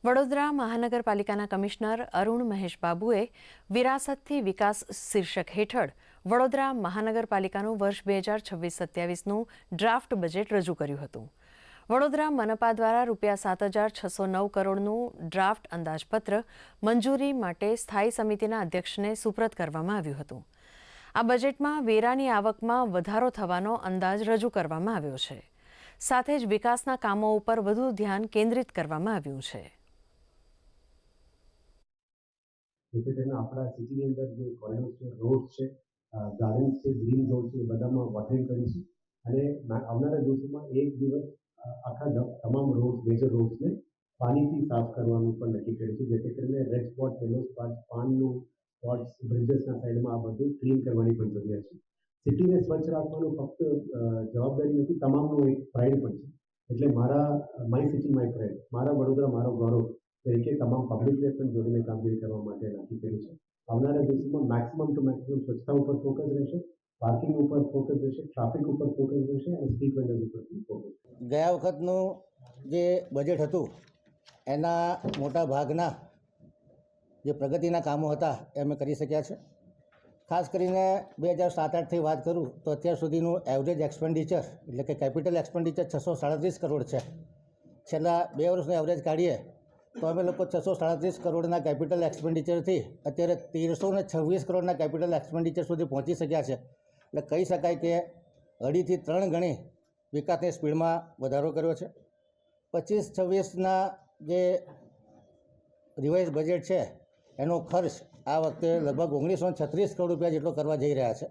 વડોદરા મહાનગરપાલિકાના કમિશનર અરુણ મહેશ બાબુએ વિરાસતથી વિકાસ શીર્ષક હેઠળ વડોદરા મહાનગરપાલિકાનું વર્ષ 2026-27નું ડ્રાફ્ટ બજેટ રજૂ કર્યું હતું. વડોદરા મનપા દ્વારા ₹7,609 કરોડનું ડ્રાફ્ટ અંદાજપત્ર મંજૂરી માટે સ્થાયી સમિતિના અધ્યક્ષને સુપ્રત કરવામાં આવ્યું હતું. આ બજેટમાં વેરાની આવકમાં વધારો થવાનો અંદાજ રજૂ કરવામાં આવ્યો છે. સાથે જ વિકાસના કામો ઉપર વધુ ધ્યાન કેન્દ્રિત કરવામાં આવ્યું છે. જેથી કરીને આપણા સિટીની અંદર જે કોરિડોર્સ છે, રોડ્સ છે, ગાર્ડન્સ છે, ગ્રીન ઝોન છે, એ બધામાં વોટરિંગ કરીશું અને આવનારા દિવસોમાં એક દિવસ આખા તમામ રોડ્સ, મેજર રોડ્સને પાણીથી સાફ કરવાનું પણ નક્કી કર્યું છે. જેથી કરીને રેડ સ્પોટ, યલો સ્પોટ, પાનનું સ્પોટ્સ, બ્રિજેસના સાઈડમાં આ બધું ક્લીન કરવાની પણ જરૂરિયાત છે. સિટીને સ્વચ્છ રાખવાનું ફક્ત જવાબદારી નથી, તમામનું એક પ્રાઇડ પણ છે. એટલે માય સિટી માય પ્રાઇડ, મારા વડોદરા મારો ગૌરવ તરીકે તમામ પબ્લિકને પણ જોડીને કામગીરી કરવા માટે નક્કી કર્યું છે. આવનારા દિવસોમાં મેક્સિમમ ટુ મેક્સિમમ સ્વચ્છતા ઉપર ફોકસ રહેશે, પાર્કિંગ ઉપર ફોકસ રહેશે, ટ્રાફિક ઉપર ફોકસ રહેશે અને સ્ટ્રીટ વેન્ડર્સ ઉપર ફોકસ. ગયા વખતનું જે બજેટ હતું એના મોટા ભાગના જે પ્રગતિના કામો હતા એ અમે કરી શક્યા છે. ખાસ કરીને 2007-8થી વાત કરું તો અત્યાર સુધીનું એવરેજ એક્સપેન્ડિચર એટલે કે કેપિટલ એક્સપેન્ડિચર 637 કરોડ છે. છેલ્લા 2 વર્ષનું એવરેજ કાઢીએ તો અમે લોકો 637 કરોડના કેપિટલ એક્સપેન્ડિચરથી અત્યારે 1,326 કરોડના કેપિટલ એક્સપેન્ડિચર સુધી પહોંચી શક્યા છે. એટલે કહી શકાય કે 2.5 થી 3 ગણી વિકાસની સ્પીડમાં વધારો કર્યો છે. 25-26ના જે રિવાઇઝ બજેટ છે એનો ખર્ચ આ વખતે લગભગ 1,936 કરોડ રૂપિયા જેટલો કરવા જઈ રહ્યા છે.